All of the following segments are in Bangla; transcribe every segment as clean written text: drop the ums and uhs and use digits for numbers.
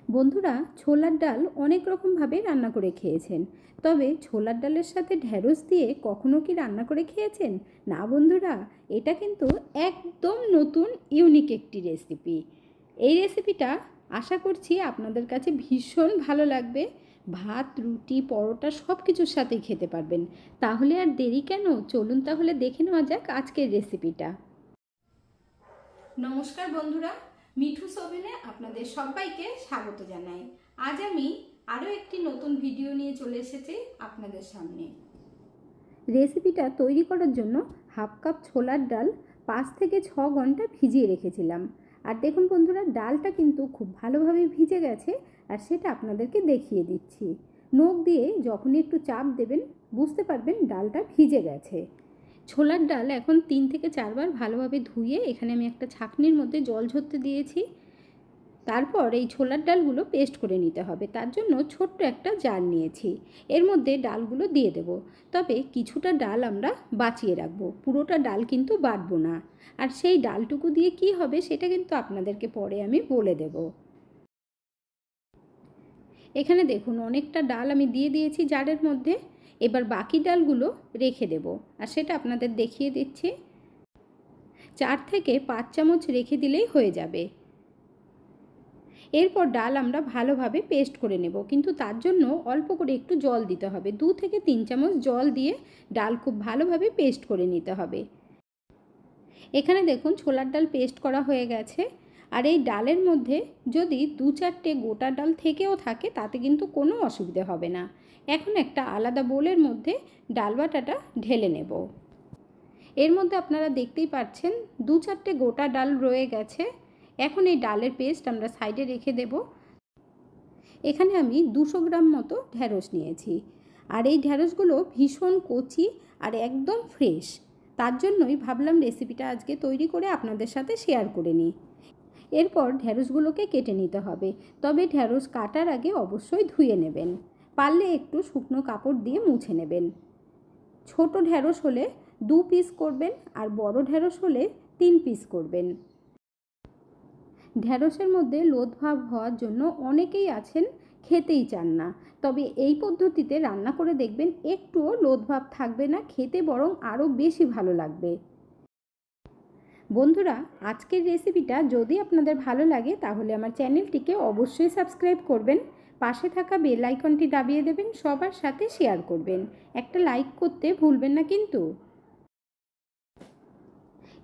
বন্ধুরা, ছোলার ডাল অনেক রকমভাবে রান্না করে খেয়েছেন। তবে ছোলার ডালের সাথে ঢ্যাঁড়স দিয়ে কখনো কি রান্না করে খেয়েছেন? না বন্ধুরা, এটা কিন্তু একদম নতুন ইউনিক একটি রেসিপি। এই রেসিপিটা আশা করছি আপনাদের কাছে ভীষণ ভালো লাগবে। ভাত, রুটি, পরোটা সব কিছুর সাথেই খেতে পারবেন। তাহলে আর দেরি কেন, চলুন তাহলে দেখে নেওয়া যাক আজকের রেসিপিটা। নমস্কার বন্ধুরা, মিঠুস ওভেনে আপনাদের সবাইকে স্বাগত জানাই। আজ আমি আরও একটি নতুন ভিডিও নিয়ে চলে এসেছি আপনাদের সামনে। রেসিপিটা তৈরি করার জন্য হাফ কাপ ছোলার ডাল 5 থেকে 6 ঘন্টা ভিজিয়ে রেখেছিলাম। আর দেখুন বন্ধুরা, ডালটা কিন্তু খুব ভালোভাবে ভিজে গেছে, আর সেটা আপনাদেরকে দেখিয়ে দিচ্ছি। নখ দিয়ে যখনই একটু চাপ দেবেন বুঝতে পারবেন ডালটা ভিজে গেছে। ছোলার ডাল এখন 3 থেকে 4 বার ভালোভাবে ধুয়ে এখানে আমি একটা ছাঁকনির মধ্যে জল ঝরতে দিয়েছি। তারপর এই ছোলার ডালগুলো পেস্ট করে নিতে হবে। তার জন্য ছোট্ট একটা জার নিয়েছি, এর মধ্যে ডালগুলো দিয়ে দেব। তবে কিছুটা ডাল আমরা বাঁচিয়ে রাখবো, পুরোটা ডাল কিন্তু বাটবো না। আর সেই ডালটুকু দিয়ে কি হবে সেটা কিন্তু আপনাদেরকে পরে আমি বলে দেব। এখানে দেখুন অনেকটা ডাল আমি দিয়ে দিয়েছি জারের মধ্যে। এবার বাকি ডালগুলো রেখে দেব, আর সেটা আপনাদের দেখিয়ে দিচ্ছি। 4 থেকে 5 চামচ রেখে দিলেই হয়ে যাবে। এরপর ডাল আমরা ভালোভাবে পেস্ট করে নেব, কিন্তু তার জন্য অল্প করে একটু জল দিতে হবে। 2 থেকে 3 চামচ জল দিয়ে ডাল খুব ভালোভাবে পেস্ট করে নিতে হবে। এখানে দেখুন ছোলার ডাল পেস্ট করা হয়ে গেছে। আর এই ডালের মধ্যে যদি 2-4টে গোটা ডাল থেকেও থাকে তাতে কিন্তু কোনো অসুবিধে হবে না। এখন একটা আলাদা বোলের মধ্যে ডাল বাটাটা ঢেলে নেব। এর মধ্যে আপনারা দেখতেই পাচ্ছেন 2-4টে গোটা ডাল রয়ে গেছে। এখন এই ডালের পেস্ট আমরা সাইডে রেখে দেব। এখানে আমি 200 গ্রাম মতো ঢ্যাঁড়স নিয়েছি, আর এই ঢ্যাঁড়সগুলো ভীষণ কচি আর একদম ফ্রেশ। তার জন্যই ভাবলাম রেসিপিটা আজকে তৈরি করে আপনাদের সাথে শেয়ার করে নিই। এরপর ঢ্যাঁড়সগুলোকে কেটে নিতে হবে, তবে ঢ্যাঁড়স কাটার আগে অবশ্যই ধুয়ে নেবেন। পারলে একটু শুকনো কাপড় দিয়ে মুছে নেবেন। ছোট ঢ্যাঁড়স হলে 2 পিস করবেন, আর বড় ঢ্যাঁড়স হলে 3 পিস করবেন। ঢ্যাঁড়সের মধ্যে লোদ ভাব হওয়ার জন্য অনেকেই আছেন খেতেই চান না, তবে এই পদ্ধতিতে রান্না করে দেখবেন একটুও লোদ ভাব থাকবে না, খেতে বরং আরও বেশি ভালো লাগবে। বন্ধুরা, আজকের রেসিপিটা যদি আপনাদের ভালো লাগে তাহলে আমার চ্যানেলটিকে অবশ্যই সাবস্ক্রাইব করবেন, পাশে থাকা বেল আইকনটি দাবিয়ে দেবেন, সবার সাথে শেয়ার করবেন। একটা লাইক করতে ভুলবেন না কিন্তু।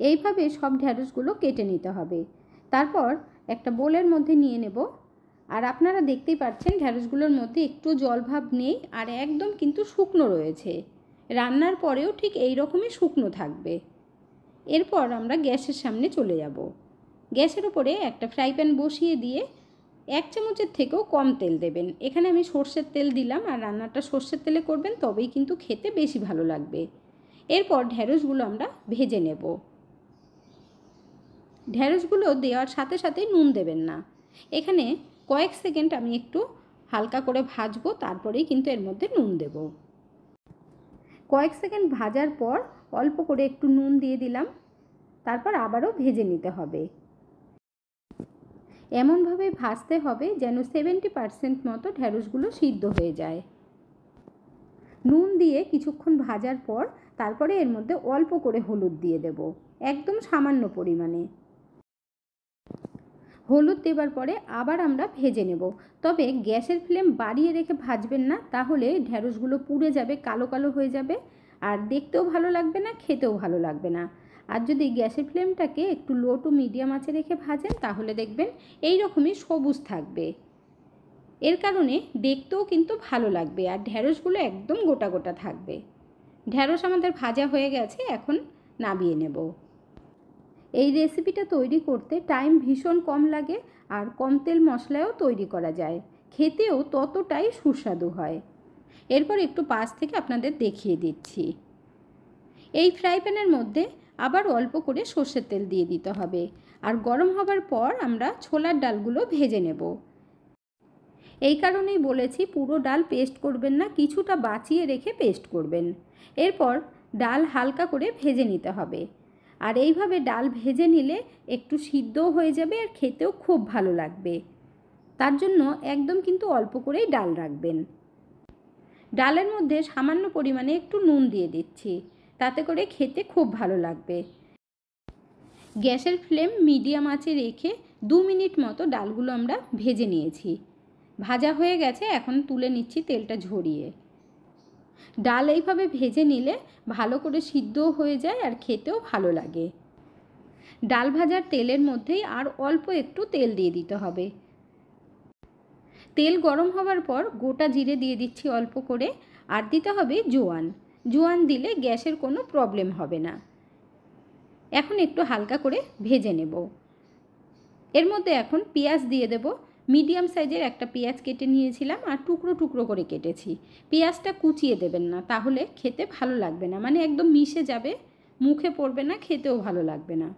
এইভাবে সব ঢ্যাঁড়সগুলো কেটে নিতে হবে। তারপর একটা বোলের মধ্যে নিয়ে নেব। আর আপনারা দেখতেই পাচ্ছেন ঢ্যাঁড়সগুলোর মধ্যে একটু জলভাব নেই, আর একদম কিন্তু শুকনো রয়েছে। রান্নার পরেও ঠিক এই রকমই শুকনো থাকবে। এরপর আমরা গ্যাসের সামনে চলে যাব। গ্যাসের উপরে একটা ফ্রাই প্যান বসিয়ে দিয়ে 1 চামচের থেকেও কম তেল দেবেন। এখানে আমি সর্ষের তেল দিলাম, আর রান্নাটা সর্ষের তেলে করবেন, তবেই কিন্তু খেতে বেশি ভালো লাগবে। এরপর ঢ্যাঁড়সগুলো আমরা ভেজে নেব। ঢ্যাঁড়সগুলো দেওয়ার সাথে সাথে নুন দেবেন না। এখানে কয়েক সেকেন্ড আমি একটু হালকা করে ভাজবো, তারপরেই কিন্তু এর মধ্যে নুন দেব। কয়েক সেকেন্ড ভাজার পর অল্প করে একটু নুন দিয়ে দিলাম। তারপর আবারও ভেজে নিতে হবে। এমনভাবে ভাজতে হবে যেন 70% মতো ঢ্যাঁড়সগুলো সিদ্ধ হয়ে যায়। নুন দিয়ে কিছুক্ষণ ভাজার পর তারপরে এর মধ্যে অল্প করে হলুদ দিয়ে দেব, একদম সামান্য পরিমাণে। হলুদ দেবার পরে আবার আমরা ভেজে নেব, তবে গ্যাসের ফ্লেম বাড়িয়ে রেখে ভাজবেন না, তাহলে ঢ্যাঁড়সগুলো পুড়ে যাবে, কালো কালো হয়ে যাবে, আর দেখতেও ভালো লাগবে না, খেতেও ভালো লাগবে না। আর যদি গ্যাসের ফ্লেমটাকে একটু লো টু মিডিয়াম আঁচে রেখে ভাজেন তাহলে দেখবেন এই রকমই সবুজ থাকবে। এর কারণে দেখতেও কিন্তু ভালো লাগবে, আর ঢ্যাঁড়সগুলো একদম গোটা গোটা থাকবে। ঢ্যাঁড়স আমাদের ভাজা হয়ে গেছে, এখন নামিয়ে নেব। এই রেসিপিটা তৈরি করতে টাইম ভীষণ কম লাগে, আর কম তেল মশলায়ও তৈরি করা যায়, খেতেও ততটাই সুস্বাদু হয়। এরপর একটু পাশ থেকে আপনাদের দেখিয়ে দিচ্ছি। এই ফ্রাই প্যানের মধ্যে আবার অল্প করে সর্ষের তেল দিয়ে দিতে হবে, আর গরম হবার পর আমরা ছোলার ডালগুলো ভেজে নেব। এই কারণেই বলেছি পুরো ডাল পেস্ট করবেন না, কিছুটা বাঁচিয়ে রেখে পেস্ট করবেন। এরপর ডাল হালকা করে ভেজে নিতে হবে, আর এইভাবে ডাল ভেজে নিলে একটু সিদ্ধও হয়ে যাবে, আর খেতেও খুব ভালো লাগবে। তার জন্য একদম কিন্তু অল্প করেই ডাল রাখবেন। ডালের মধ্যে সামান্য পরিমাণে একটু নুন দিয়ে দিচ্ছি, তাতে করে খেতে খুব ভালো লাগবে। গ্যাসের ফ্লেম মিডিয়াম আঁচে রেখে 2 মিনিট মতো ডালগুলো আমরা ভেজে নিয়েছি। ভাজা হয়ে গেছে, এখন তুলে নিচ্ছি তেলটা ঝরিয়ে। ডাল এইভাবে ভেজে নিলে ভালো করে সিদ্ধও হয়ে যায় আর খেতেও ভালো লাগে। ডাল ভাজার তেলের মধ্যেই আর অল্প একটু তেল দিয়ে দিতে হবে। তেল গরম হওয়ার পর গোটা জিরে দিয়ে দিচ্ছি অল্প করে, আর দিতে হবে জোয়ান। জোয়ান দিলে গ্যাসের কোনো প্রবলেম হবে না। এখন একটু হালকা করে ভেজে নেব। এর মধ্যে এখন পেঁয়াজ দিয়ে দেব। মিডিয়াম সাইজের একটা পেঁয়াজ কেটে নিয়েছিলাম আর টুকরো টুকরো করে কেটেছি। পেঁয়াজটা কুচিয়ে দেবেন না, তাহলে খেতে ভালো লাগবে না, মানে একদম মিশে যাবে, মুখে পড়বে না, খেতেও ভালো লাগবে না।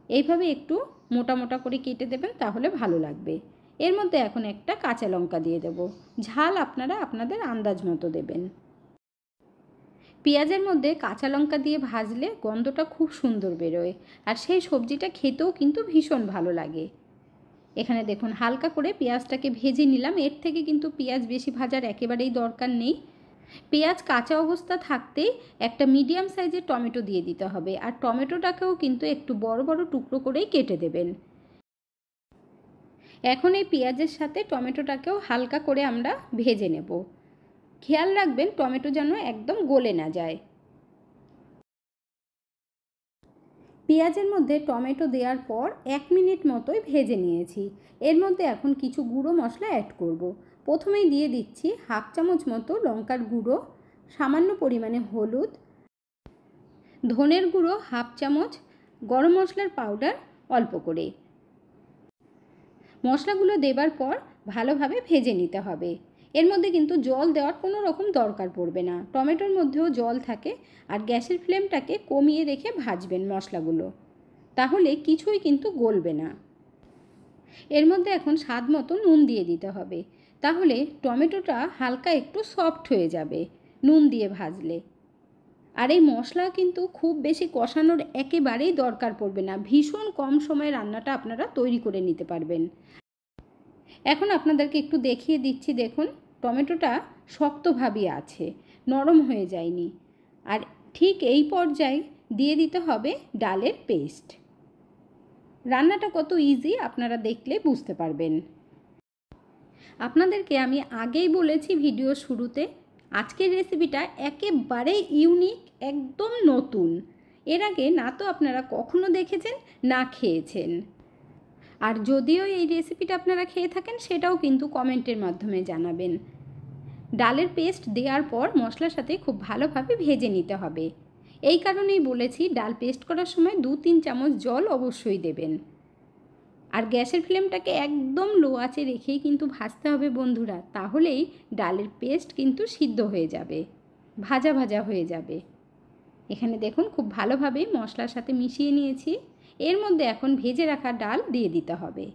এইভাবে একটু মোটা মোটা করে কেটে দেবেন, তাহলে ভালো লাগবে। এর মধ্যে এখন একটা কাঁচা লঙ্কা দিয়ে দেব। ঝাল আপনারা আপনাদের আন্দাজ মতো দেবেন। পেঁয়াজের মধ্যে কাঁচা লঙ্কা দিয়ে ভাজলে গন্ধটা খুব সুন্দর বেরোয়, আর সেই সবজিটা খেতেও কিন্তু ভীষণ ভালো লাগে। এখানে দেখুন হালকা করে পেঁয়াজটাকে ভেজে নিলাম। এর থেকে কিন্তু পেঁয়াজ বেশি ভাজার একেবারেই দরকার নেই। পেঁয়াজ কাঁচা অবস্থা থাকতেই একটা মিডিয়াম সাইজের টমেটো দিয়ে দিতে হবে, আর টমেটোটাকেও কিন্তু একটু বড় বড় টুকরো করেই কেটে দেবেন। এখন এই পেঁয়াজের সাথে টমেটোটাকেও হালকা করে আমরা ভেজে নেব। খেয়াল রাখবেন টমেটো যেন একদম গলে না যায়। পেঁয়াজের মধ্যে টমেটো দেওয়ার পর 1 মিনিট মতোই ভেজে নিয়েছি। এর মধ্যে এখন কিছু গুঁড়ো মশলা অ্যাড করব। প্রথমেই দিয়ে দিচ্ছি 1/2 চামচ মতো লঙ্কার গুঁড়ো, সামান্য পরিমাণে হলুদ, ধনের গুঁড়ো 1/2 চামচ, গরম মশলার পাউডার অল্প করে। মশলাগুলো দেবার পর ভালোভাবে ভেজে নিতে হবে। এর মধ্যে কিন্তু জল দেওয়ার কোনো রকম দরকার পড়বে না, টমেটোর মধ্যেও জল থাকে। আর গ্যাসের ফ্লেমটাকে কমিয়ে রেখে ভাজবেন মশলাগুলো, তাহলে কিছুই কিন্তু গলবে না। এর মধ্যে এখন স্বাদ মতো নুন দিয়ে দিতে হবে, তাহলে টমেটোটা হালকা একটু সফট হয়ে যাবে নুন দিয়ে ভাজলে। আর এই মশলা কিন্তু খুব বেশি কষানোর একেবারেই দরকার পড়বে না, ভীষণ কম সময়ে রান্নাটা আপনারা তৈরি করে নিতে পারবেন। এখন আপনাদেরকে একটু দেখিয়ে দিচ্ছি, দেখুন টমেটোটা শক্তভাবেই আছে, নরম হয়ে যায়নি। আর ঠিক এই পর্যায়ে দিয়ে দিতে হবে ডালের পেস্ট। রান্নাটা কত ইজি আপনারা দেখলে বুঝতে পারবেন। আপনাদেরকে আমি আগেই বলেছি ভিডিও শুরুতে, আজকের রেসিপিটা একেবারে ইউনিক, একদম নতুন। এর আগে না তো আপনারা কখনো দেখেছেন না খেয়েছেন। আর যদিও এই রেসিপিটা আপনারা খেয়ে থাকেন সেটাও কিন্তু কমেন্টের মাধ্যমে জানাবেন। ডালের পেস্ট দেওয়ার পর মশলার সাথে খুব ভালোভাবে ভেজে নিতে হবে। এই কারণেই বলেছি ডাল পেস্ট করার সময় 2-3 চামচ জল অবশ্যই দেবেন। আর গ্যাসের ফ্লেমটাকে একদম লো আঁচে রেখেই কিন্তু ভাজতে হবে বন্ধুরা, তাহলেই ডালের পেস্ট কিন্তু সিদ্ধ হয়ে যাবে, ভাজা ভাজা হয়ে যাবে। এখানে দেখুন খুব ভালোভাবেই মশলার সাথে মিশিয়ে নিয়েছি। এর মধ্যে এখন ভেজে রাখা ডাল দিয়ে দিতে হবে।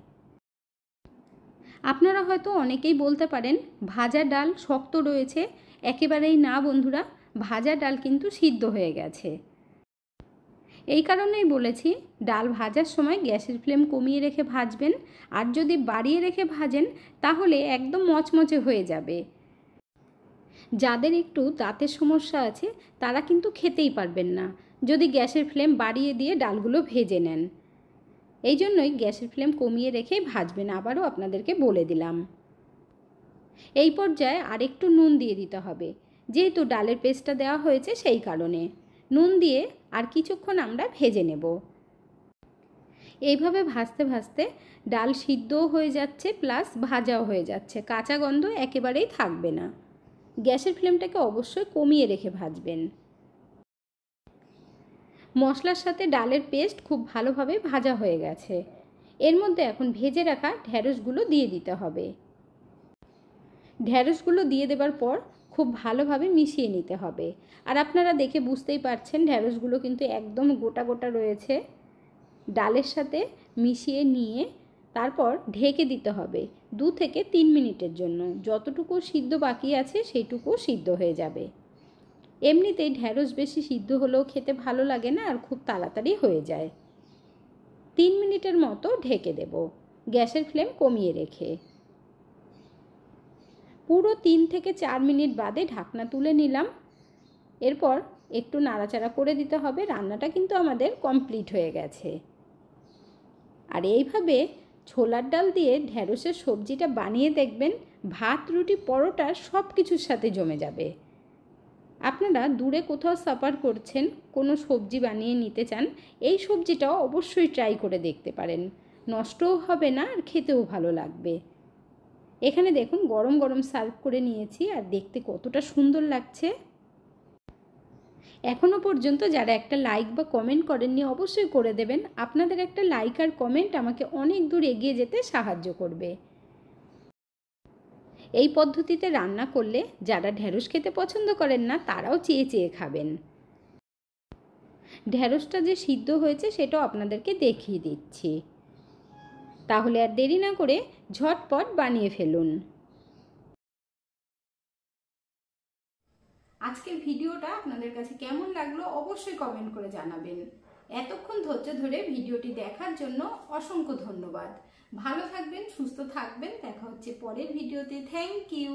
আপনারা হয়তো অনেকেই বলতে পারেন ভাজা ডাল শক্ত রয়েছে। একেবারেই না বন্ধুরা, ভাজা ডাল কিন্তু সিদ্ধ হয়ে গেছে। এই কারণেই বলেছি ডাল ভাজার সময় গ্যাসের ফ্লেম কমিয়ে রেখে ভাজবেন, আর যদি বাড়িয়ে রেখে ভাজেন তাহলে একদম মচমচে হয়ে যাবে। যাদের একটু দাঁতের সমস্যা আছে তারা কিন্তু খেতেই পারবেন না যদি গ্যাসের ফ্লেম বাড়িয়ে দিয়ে ডালগুলো ভেজে নেন। এই জন্যই গ্যাসের ফ্লেম কমিয়ে রেখেই ভাজবেন, আবারও আপনাদেরকে বলে দিলাম। এই পর্যায়ে আরেকটু নুন দিয়ে দিতে হবে, যেহেতু ডালের পেস্টটা দেওয়া হয়েছে সেই কারণে। নুন দিয়ে আর কিছুক্ষণ আমরা ভেজে নেব। এইভাবে ভাজতে ভাজতে ডাল সিদ্ধও হয়ে যাচ্ছে, প্লাস ভাজাও হয়ে যাচ্ছে, কাঁচা গন্ধ একেবারেই থাকবে না। গ্যাসের ফ্লেমটাকে অবশ্যই কমিয়ে রেখে ভাজবেন। মশলার সাথে ডালের পেস্ট খুব ভালোভাবে ভাজা হয়ে গেছে। এর মধ্যে এখন ভেজে রাখা ঢ্যাঁড়সগুলো দিয়ে দিতে হবে। ঢ্যাঁড়সগুলো দিয়ে দেবার পর খুব ভালোভাবে মিশিয়ে নিতে হবে। আর আপনারা দেখে বুঝতেই পারছেন ঢ্যাঁড়সগুলো কিন্তু একদম গোটা গোটা রয়েছে। ডালের সাথে মিশিয়ে নিয়ে তারপর ঢেকে দিতে হবে 2 থেকে 3 মিনিটের জন্য। যতটুকু সিদ্ধ বাকি আছে সেইটুকু সিদ্ধ হয়ে যাবে। এমনিতেই ঢ্যাঁড়স বেশি সিদ্ধ হলেও খেতে ভালো লাগে না, আর খুব তাড়াতাড়ি হয়ে যায়। 3 মিনিটের মতো ঢেকে দেব গ্যাসের ফ্লেম কমিয়ে রেখে। পুরো 3 থেকে 4 মিনিট বাদে ঢাকনা তুলে নিলাম। এরপর একটু নাড়াচাড়া করে দিতে হবে। রান্নাটা কিন্তু আমাদের কমপ্লিট হয়ে গেছে। আর এইভাবে ছোলার ডাল দিয়ে ঢ্যাঁড়সের সবজিটা বানিয়ে দেখবেন, ভাত, রুটি, পরোটা সব কিছুর সাথে জমে যাবে। আপনারা দূরে কোথাও সাফার করছেন, কোনো সবজি বানিয়ে নিতে চান, এই সবজিটাও অবশ্যই ট্রাই করে দেখতে পারেন। নষ্টও হবে না আর খেতেও ভালো লাগবে। এখানে দেখুন গরম গরম সার্ভ করে নিয়েছি আর দেখতে কতটা সুন্দর লাগছে। এখনও পর্যন্ত যারা একটা লাইক বা কমেন্ট করেননি অবশ্যই করে দেবেন। আপনাদের একটা লাইক আর কমেন্ট আমাকে অনেক দূর এগিয়ে যেতে সাহায্য করবে। এই পদ্ধতিতে রান্না করলে যারা ঢ্যাঁড়স খেতে পছন্দ করেন না তারাও চেয়ে চেয়ে খাবেন। ঢ্যাঁড়সটা যে সিদ্ধ হয়েছে সেটাও আপনাদেরকে দেখিয়ে দিচ্ছি। তাহলে আর দেরি না করে ঝটপট বানিয়ে ফেলুন। আজকের ভিডিওটা আপনাদের কাছে কেমন লাগলো অবশ্যই কমেন্ট করে জানাবেন। এতক্ষণ ধৈর্য ধরে ভিডিওটি দেখার জন্য অসংখ্য ধন্যবাদ। ভালো থাকবেন, সুস্থ থাকবেন। দেখা হচ্ছে পরের ভিডিওতে। Thank you.